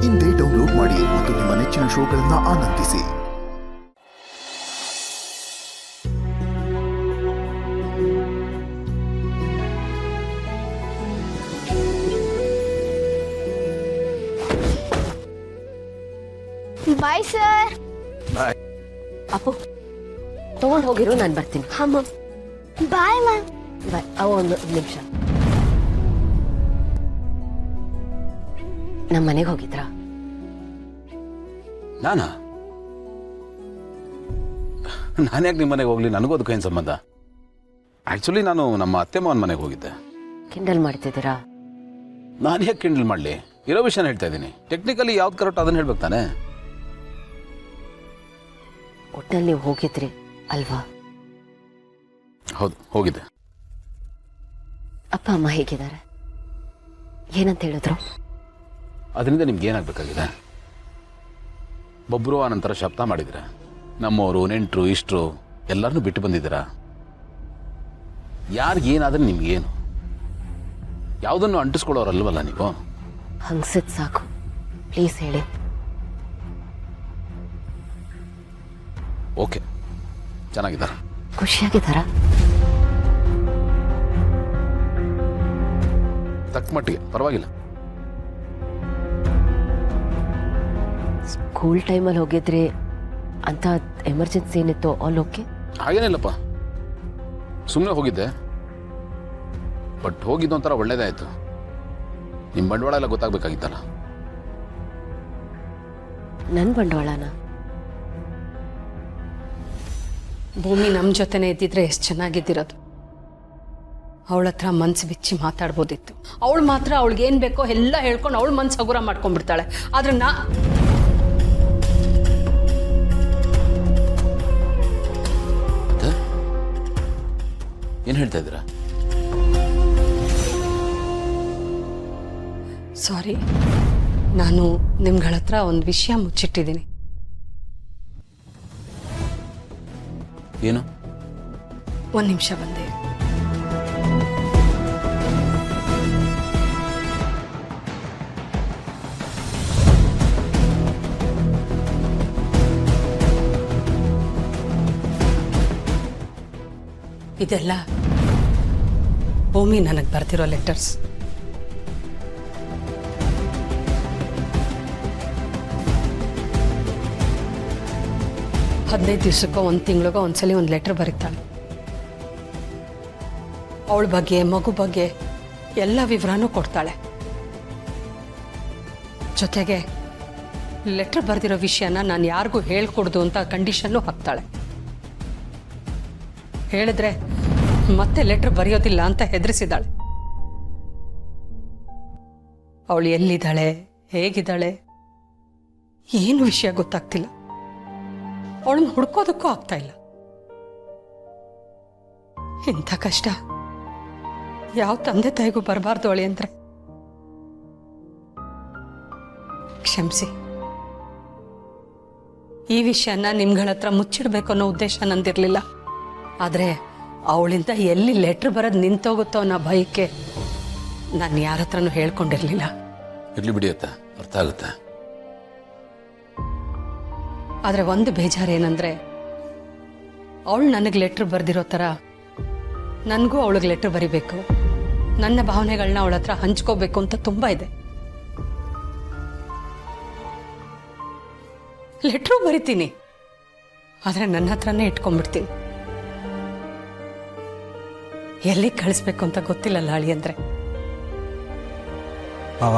ಇಂದೇ ಡೌನ್ಲೋಡ್ ಮಾಡಿ ಮತ್ತು ನಿಮ್ಮ ನೆಚ್ಚಿನ ಶೋಗಳನ್ನು ಆನಂದಿಸಿ. Bye sir. ಬಾಯ್. ಅಪ್ಪು ತಗೊಂಡು ಹೋಗಿರು, ನಾನು ಬರ್ತೀನಿ. ಅಮ್ಮ ಬಾಯ್ ಮ್ಯಾಮ್. ಬಾಯ್. ಒಂದು ನಿಮಿಷ, ನಮ್ಮ ಮನೆಗೆ ಹೋಗಿದ್ರಾ? ನಾನ್ಯಾಕೆ ನಿಮ್ಮ ಮನೆಗೆ ಹೋಗ್ಲಿ? ನನಗೂ ಅದಕ್ಕೂ ಏನು ಸಂಬಂಧ? ಆ್ಯಕ್ಚುಲಿ ನಾನು ನಮ್ಮ ಅತ್ತೆ ಮಾವನ ಮನೆಗೆ ಹೋಗಿದ್ದೆ. ಕಿಂಡಲ್ ಮಾಡ್ತಿದ್ದೀರಾ? ನಾನು ಹೇಗೆ ಕಿಂಡಲ್ ಮಾಡಲಿ? ಇರೋ ವಿಷಯನ ಹೇಳ್ತಾ ಇದ್ದೀನಿ. ಟೆಕ್ನಿಕಲಿ ಯಾವ್ದು ಕರೆಕ್ಟ್ ಅದನ್ನು ಹೇಳ್ಬೇಕು ತಾನೆ. ಒಟ್ಟಲ್ಲಿ ನೀವು ಹೋಗಿದ್ರಿ ಅಲ್ವಾ? ಹೌದು, ಹೋಗಿದ್ದೆ. ಅಪ್ಪ ಅಮ್ಮ ಹೇಗಿದ್ದಾರೆ? ಏನಂತ ಹೇಳಿದ್ರು? ಅದರಿಂದ ನಿಮ್ಗೆ ಏನಾಗಬೇಕಾಗಿದೆ? ಒಬ್ಬರು ಆ ನಂತರ ಶಬ್ದ ಮಾಡಿದಿರ. ನಮ್ಮವರು, ನೆಂಟರು, ಇಷ್ಟರು ಎಲ್ಲರನ್ನೂ ಬಿಟ್ಟು ಬಂದಿದ್ದೀರಾ. ಯಾರಿಗೇನಾದ್ರೆ ನಿಮ್ಗೇನು? ಯಾವುದನ್ನು ಅಂಟಿಸ್ಕೊಳ್ಳೋರಲ್ವಲ್ಲ ನೀವು. ಹಂಗಸಿದ್ ಸಾಕು, ಪ್ಲೀಸ್ ಹೇಳಿ. ಓಕೆ, ಚೆನ್ನಾಗಿದ್ದಾರ? ಖುಷಿಯಾಗಿದ್ದಾರಾ? ತಕ್ಕ ಮಟ್ಟಿಗೆ ಪರವಾಗಿಲ್ಲ. ಸ್ಕೂಲ್ ಟೈಮಲ್ಲಿ ಹೋಗಿದ್ರಿ ಅಂತ ಎಮರ್ಜೆನ್ಸಿ ಏನಿತ್ತು? All okay? ಹಾಗೇನಿಲ್ಲಪ್ಪ, ಸುಮ್ಮನೆ ಹೋಗಿದ್ದೆ. ಬಟ್ ಹೋಗಿದ್ದು ಒಂಥರ ಒಳ್ಳೇದಾಯ್ತು. ನಿಮ್ಮ ಬಂಡವಾಳ ಎಲ್ಲ ಗೊತ್ತಾಗಬೇಕಾಗಿತ್ತಲ್ಲ. ನನ್ನ ಬಂಡವಾಳನ? ಭೂಮಿ ನಮ್ಮ ಜೊತೆನೇ ಇದ್ದಿದ್ರೆ ಎಷ್ಟು ಚೆನ್ನಾಗಿದ್ದಿರೋದು. ಅವಳ ಹತ್ರ ಮನ್ಸು ಬಿಚ್ಚಿ ಮಾತಾಡ್ಬೋದಿತ್ತು. ಅವಳು ಮಾತ್ರ ಅವಳಿಗೇನು ಬೇಕೋ ಎಲ್ಲ ಹೇಳ್ಕೊಂಡು ಅವಳು ಮನ್ಸು ಹಗುರ ಮಾಡ್ಕೊಂಡ್ಬಿಡ್ತಾಳೆ. ಆದ್ರೆ ಏನು ಹೇಳ್ತಾ ಇದ್ದೀರಾ? ಸಾರಿ, ನಾನು ನಿಮ್ಗಳ ಹತ್ರ ಒಂದು ವಿಷಯ ಮುಚ್ಚಿಟ್ಟಿದ್ದೀನಿ. ಏನು? ಒಂದು ನಿಮಿಷ ಬಂದೆ. ಇದೆಲ್ಲ ಭೂಮಿ ನನಗೆ ಬರ್ತಿರೋ ಲೆಟರ್ಸ್. ಹದಿನೈದು ದಿವಸಕ್ಕೋ ಒಂದು ತಿಂಗಳಿಗೋ ಒಂದ್ಸಲಿ ಒಂದು ಲೆಟರ್ ಬರೀತಾಳೆ. ಅವಳ ಬಗ್ಗೆ, ಮಗು ಬಗ್ಗೆ ಎಲ್ಲ ವಿವರನೂ ಕೊಡ್ತಾಳೆ. ಜೊತೆಗೆ ಲೆಟರ್ ಬರೆದಿರೋ ವಿಷಯನ ನಾನು ಯಾರಿಗೂ ಹೇಳ್ಕೊಡ್ದು ಅಂತ ಕಂಡೀಷನ್ನು ಹಾಕ್ತಾಳೆ. ಹೇಳಿದ್ರೆ ಮತ್ತೆ ಲೆಟರ್ ಬರೆಯೋದಿಲ್ಲ ಅಂತ ಹೆದರಿಸಿದಾಳೆ. ಅವಳು ಎಲ್ಲಿದ್ದಾಳೆ, ಹೇಗಿದ್ದಾಳೆ, ಏನು ವಿಷಯ ಗೊತ್ತಾಗ್ತಿಲ್ಲ. ಅವಳನ್ನು ಹುಡ್ಕೋದಕ್ಕೂ ಆಗ್ತಾ ಇಲ್ಲ. ಇಂಥ ಕಷ್ಟ ಯಾವ ತಂದೆ ತಾಯಿಗೂ ಬರಬಾರ್ದು ಅವಳಿ ಅಂದ್ರೆ. ಕ್ಷಮಿಸಿ, ಈ ವಿಷಯನ ನಿಮ್ಗಳ ಹತ್ರ ಮುಚ್ಚಿಡ್ಬೇಕು ಅನ್ನೋ ಉದ್ದೇಶ ನಂದಿರ್ಲಿಲ್ಲ. ಆದರೆ ಅವಳಿಂದ ಎಲ್ಲಿ ಲೆಟ್ರ್ ಬರೋದು ನಿಂತೋಗುತ್ತೋ ಅನ್ನೋ ಭಯಕ್ಕೆ ನಾನು ಯಾರ ಹತ್ರನೂ ಹೇಳ್ಕೊಂಡಿರ್ಲಿಲ್ಲ. ಇರ್ಲಿ ಬಿಡಿಯತ್ತ, ಅರ್ಥ ಆಗುತ್ತೆ. ಆದರೆ ಒಂದು ಬೇಜಾರೇನೆಂದರೆ, ಅವಳು ನನಗೆ ಲೆಟ್ರ್ ಬರೆದಿರೋ ಥರ ನನಗೂ ಅವಳಿಗೆ ಲೆಟ್ರ್ ಬರಿಬೇಕು, ನನ್ನ ಭಾವನೆಗಳನ್ನ ಅವಳ ಹತ್ರ ಹಂಚ್ಕೋಬೇಕು ಅಂತ ತುಂಬ ಇದೆ. ಲೆಟ್ರು ಬರಿತೀನಿ, ಆದರೆ ನನ್ನ ಹತ್ರನೇ ಇಟ್ಕೊಂಡ್ಬಿಡ್ತೀನಿ. ಎಲ್ಲಿ ಕಳಿಸ್ಬೇಕು ಅಂತ ಗೊತ್ತಿಲ್ಲಲ್ಲ ಅಳಿ ಅಂದ್ರೆ. ಮಾವ,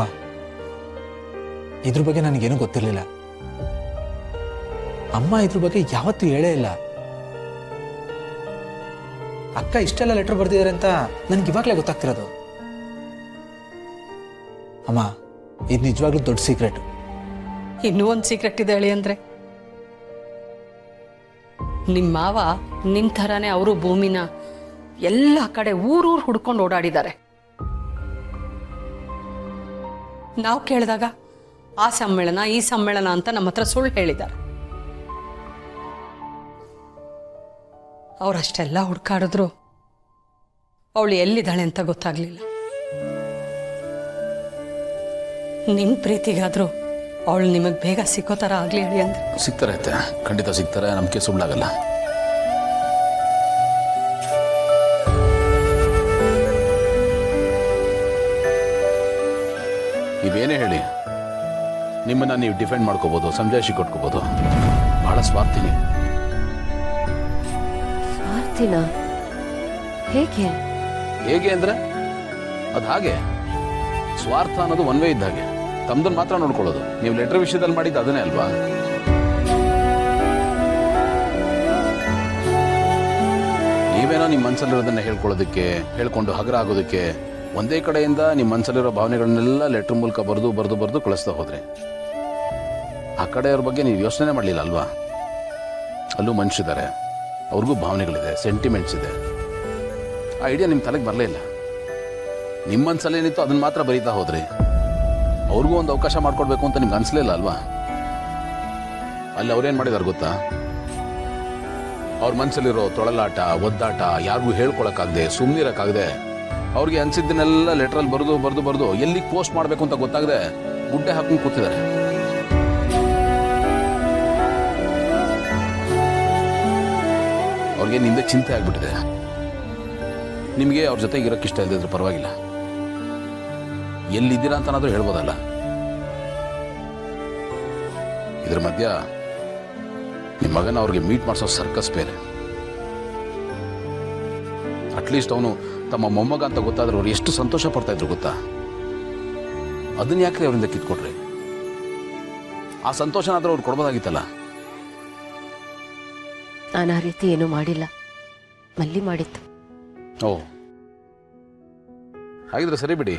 ಇದ್ರ ಬಗ್ಗೆ ನನಗೇನು ಗೊತ್ತಿರಲಿಲ್ಲ. ಅಮ್ಮ ಇದ್ರ ಬಗ್ಗೆ ಯಾವತ್ತೂ ಹೇಳೇ ಇಲ್ಲ. ಅಕ್ಕ ಇಷ್ಟೆಲ್ಲ ಲೆಟರ್ ಬರ್ದಿದ್ದಾರೆ ಅಂತ ನನ್ಗೆ ಇವಾಗಲೇ ಗೊತ್ತಾಗ್ತಿರೋದು. ಅಮ್ಮ, ಇದು ನಿಜವಾಗ್ಲೂ ದೊಡ್ಡ ಸೀಕ್ರೆಟ್. ಇನ್ನೂ ಒಂದು ಸೀಕ್ರೆಟ್ ಇದೆ ಅಳಿ ಅಂದ್ರೆ. ನಿಮ್ಮ ಮಾವ ನಿಮ್ಮ ಥರನೇ ಅವರು ಭೂಮಿನ ಎಲ್ಲ ಕಡೆ ಊರೂರು ಹುಡ್ಕೊಂಡು ಓಡಾಡಿದ್ದಾರೆ. ನಾವು ಕೇಳಿದಾಗ ಆ ಸಮ್ಮೇಳನ ಈ ಸಮ್ಮೇಳನ ಅಂತ ನಮ್ಮ ಹತ್ರ ಸುಳ್ಳು ಹೇಳಿದ್ದಾರೆ. ಅವರಷ್ಟೆಲ್ಲ ಹುಡ್ಕಾಡಿದ್ರು ಅವಳು ಎಲ್ಲಿದ್ದಾಳೆ ಅಂತ ಗೊತ್ತಾಗ್ಲಿಲ್ಲ. ನಿಮ್ಮ ಪ್ರೀತಿಗಾದ್ರೂ ಅವಳು ನಿಮಗೆ ಬೇಗ ಸಿಕ್ಕೋ ಥರ ಆಗಲಿ ಹೇಳಿ ಅಂದ್ರೆ. ಸಿಗ್ತಾರೆ ಅತ್ತೆ, ಖಂಡಿತ ಸಿಗ್ತಾರೆ, ನಂಬಿಕೆ ಸುಳ್ಳಾಗಲ್ಲ. ನೀವೇನೇ ಹೇಳಿ, ನಿಮ್ಮನ್ನ ನೀವು ಡಿಫೆಂಡ್ ಮಾಡ್ಕೋಬೋದು, ಸಮಜಾಯಿಷಿ ಕೊಟ್ಕೋಬೋದು. ಬಹಳ ಸ್ವಾರ್ಥಿನಿ. ಸ್ವಾರ್ಥಿನ? ಹೇಗೆ? ಹೇಗೆ ಅಂದ್ರೆ ಅದು ಹಾಗೆ. ಸ್ವಾರ್ಥ ಅನ್ನೋದು ಒನ್ ವೇ ಇದ್ದ ಹಾಗೆ, ತಮ್ದನ್ನು ಮಾತ್ರ ನೋಡ್ಕೊಳ್ಳೋದು. ನೀವು ಲೆಟರ್ ವಿಷಯದಲ್ಲಿ ಮಾಡಿದ್ದು ಅದನ್ನೇ ಅಲ್ವಾ? ನೀವೇನೋ ನಿಮ್ಮ ಮನಸ್ಸಲ್ಲಿರೋದನ್ನ ಹೇಳ್ಕೊಳ್ಳೋದಕ್ಕೆ, ಹೇಳ್ಕೊಂಡು ಹಗರ ಆಗೋದಕ್ಕೆ ಒಂದೇ ಕಡೆಯಿಂದ ನಿಮ್ಮ ಮನಸ್ಸಲ್ಲಿರೋ ಭಾವನೆಗಳನ್ನೆಲ್ಲ ಲೆಟರ್ ಮೂಲಕ ಬರೆದು ಕಳಿಸ್ತಾ ಹೋದ್ರಿ. ಆ ಕಡೆಯವ್ರ ಬಗ್ಗೆ ನೀವು ಯೋಚನೆ ಮಾಡಲಿಲ್ಲ ಅಲ್ವಾ? ಅಲ್ಲೂ ಮನುಷ್ಯರಿದ್ದಾರೆ, ಅವ್ರಿಗೂ ಭಾವನೆಗಳಿದೆ, ಸೆಂಟಿಮೆಂಟ್ಸ್ ಇದೆ. ಆ ಐಡಿಯಾ ನಿಮ್ಮ ತಲೆಗೆ ಬರಲೇ ಇಲ್ಲ. ನಿಮ್ಮ ಮನಸ್ಸಲ್ಲೇನಿತ್ತು ಅದನ್ನ ಮಾತ್ರ ಬರೀತಾ ಹೋದ್ರಿ. ಅವ್ರಿಗೂ ಒಂದು ಅವಕಾಶ ಮಾಡ್ಕೊಡ್ಬೇಕು ಅಂತ ನಿಮ್ಗೆ ಅನಿಸ್ಲಿಲ್ಲ ಅಲ್ವಾ? ಅಲ್ಲಿ ಅವ್ರೇನು ಮಾಡಿದಾರೆ ಗೊತ್ತಾ? ಅವ್ರ ಮನಸ್ಸಲ್ಲಿರೋ ತೊಳಲಾಟ, ಒದ್ದಾಟ, ಯಾರಿಗೂ ಹೇಳ್ಕೊಳಕ್ಕಾಗದೆ, ಸುಮ್ಮನಿರಕ್ಕಾಗದೆ, ಅವ್ರಿಗೆ ಅನ್ಸಿದ್ದನ್ನೆಲ್ಲ ಲೆಟ್ರಲ್ಲಿ ಬರೆದು ಎಲ್ಲಿಗೆ ಪೋಸ್ಟ್ ಮಾಡಬೇಕು ಅಂತ ಗೊತ್ತಾಗದೆ ಗುಡ್ಡೆ ಹಾಕೊಂಡು ಕೂತಿದ್ದಾರೆ. ಅವ್ರಿಗೆ ನಿಂದೆ ಚಿಂತೆ ಆಗ್ಬಿಟ್ಟಿದೆ. ನಿಮಗೆ ಅವ್ರ ಜೊತೆಗೆ ಇರೋಕ್ಕೆ ಇಷ್ಟ ಇಲ್ಲದಿದ್ರೆ ಪರವಾಗಿಲ್ಲ, ಎಲ್ಲಿದ್ದೀರಾ ಅಂತನಾದ್ರೂ ಹೇಳ್ಬೋದಲ್ಲ. ಇದ್ರ ಮಧ್ಯ ನಿಮ್ಮ ಮಗನ ಅವ್ರಿಗೆ ಮೀಟ್ ಮಾಡಿಸೋ ಸರ್ಕಸ್ ಬೇರೆ. ಅಟ್ಲೀಸ್ಟ್ ಅವನು ತಮ್ಮ ಮೊಮ್ಮಗ ಅಂತ ಗೊತ್ತಾದ್ರೆ ಅವ್ರು ಎಷ್ಟು ಸಂತೋಷ ಪಡ್ತಾ ಇದ್ರು ಗೊತ್ತಾ? ಅದನ್ನ ಯಾಕೆ ಅವರಿಂದ ಕಿತ್ಕೊಟ್ರಿ? ಆ ಸಂತೋಷನಾದ್ರೂ ಅವ್ರು ಕೊಡ್ಬೋದಾಗಿತ್ತಲ್ಲ. ನಾನು ಆ ರೀತಿ ಏನೂ ಮಾಡಿಲ್ಲ, ಮಲ್ಲಿ ಮಾಡಿತ್ತು. ಓ, ಹಾಗಿದ್ರೆ ಸರಿ ಬಿಡಿ.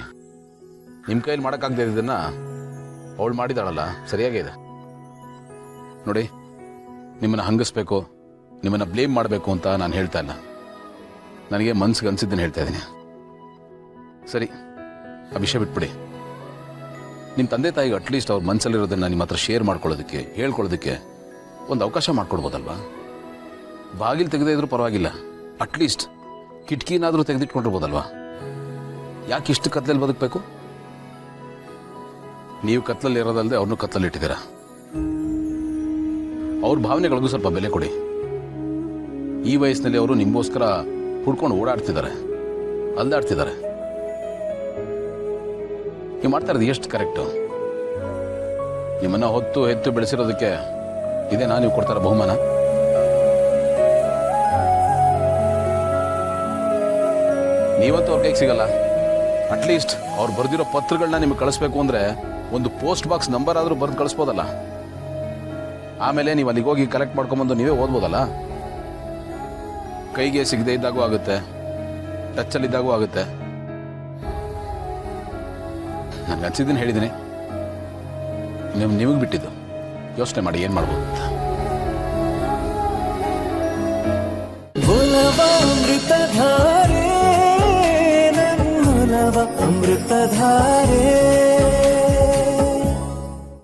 ನಿಮ್ಮ ಕೈಯಲ್ಲಿ ಮಾಡೋಕ್ಕಾಗದೆ ಇದನ್ನ ಅವಳು ಮಾಡಿದಾಳಲ್ಲ, ಸರಿಯಾಗೇ ಇದೆ ನೋಡಿ. ನಿಮ್ಮನ್ನು ಹಂಗಿಸ್ಬೇಕು, ನಿಮ್ಮನ್ನು ಬ್ಲೇಮ್ ಮಾಡಬೇಕು ಅಂತ ನಾನು ಹೇಳ್ತಾ ಇಲ್ಲ. ನನಗೆ ಮನ್ಸಿಗೆ ಅನ್ಸಿದ್ದನ್ನು ಹೇಳ್ತಾ ಇದ್ದೀನಿ. ಸರಿ, ಆ ವಿಷಯ ಬಿಟ್ಬಿಡಿ. ನಿಮ್ಮ ತಂದೆ ತಾಯಿಗೆ ಅಟ್ಲೀಸ್ಟ್ ಅವ್ರ ಮನಸ್ಸಲ್ಲಿರೋದನ್ನು ನಿಮ್ಮ ಹತ್ರ ಶೇರ್ ಮಾಡ್ಕೊಳ್ಳೋದಕ್ಕೆ, ಹೇಳ್ಕೊಳ್ಳೋದಕ್ಕೆ ಒಂದು ಅವಕಾಶ ಮಾಡ್ಕೊಡ್ಬೋದಲ್ವಾ? ಬಾಗಿಲು ತೆಗೆದೇ ಇದ್ರೂ ಪರವಾಗಿಲ್ಲ, ಅಟ್ಲೀಸ್ಟ್ ಕಿಟಕಿನಾದರೂ ತೆಗೆದಿಟ್ಕೊಂಡಿರ್ಬೋದಲ್ವಾ? ಯಾಕೆ ಇಷ್ಟು ಕತ್ಲಲ್ಲಿ ಬದುಕಬೇಕು? ನೀವು ಕತ್ಲಲ್ಲಿ ಇರೋದಲ್ಲದೆ ಅವ್ರನ್ನೂ ಕತ್ಲಲ್ಲಿ ಇಟ್ಟಿದ್ದೀರಾ. ಅವ್ರ ಭಾವನೆಗಳಿಗೂ ಸ್ವಲ್ಪ ಬೆಲೆ ಕೊಡಿ. ಈ ವಯಸ್ಸಿನಲ್ಲಿ ಅವರು ನಿಮಗೋಸ್ಕರ ಹುಡ್ಕೊಂಡು ಓಡಾಡ್ತಿದ್ದಾರೆ, ಅಲ್ದಾಡ್ತಿದ್ದಾರೆ. ನೀವು ಮಾಡ್ತಾ ಇರೋದು ಎಷ್ಟು ಕರೆಕ್ಟು? ನಿಮ್ಮನ್ನ ಹೊತ್ತು ಹೆತ್ತು ಬೆಳೆಸಿರೋದಕ್ಕೆ ಇದೇನಾ ನೀವು ಕೊಡ್ತಾರ ಬಹುಮಾನ? ನೀವತ್ತು ಅವ್ರ ಕೈಗೆ ಸಿಗಲ್ಲ. ಅಟ್ಲೀಸ್ಟ್ ಅವ್ರು ಬರೆದಿರೋ ಪತ್ರಗಳನ್ನ ನಿಮಗೆ ಕಳಿಸ್ಬೇಕು ಅಂದರೆ ಒಂದು ಪೋಸ್ಟ್ ಬಾಕ್ಸ್ ನಂಬರ್ ಆದರೂ ಬರೆದು ಕಳಿಸ್ಬೋದಲ್ಲ. ಆಮೇಲೆ ನೀವು ಅಲ್ಲಿಗೆ ಹೋಗಿ ಕಲೆಕ್ಟ್ ಮಾಡ್ಕೊಂಬಂದು ನೀವೇ ಓದ್ಬೋದಲ್ಲ. ಕೈಗೆ ಸಿಗದೆ ಇದ್ದಾಗೂ ಆಗುತ್ತೆ, ಟಚ್ಚಲ್ಲಿದ್ದಾಗೂ ಆಗುತ್ತೆ. ನನಗೆ ಅನ್ಸಿದ್ದೀನಿ ಹೇಳಿದ್ದೀನಿ, ನಿಮಗೆ ಬಿಟ್ಟಿದ್ದು. ಯೋಚನೆ ಮಾಡಿ ಏನು ಮಾಡ್ಬೋದು ಅಂತ.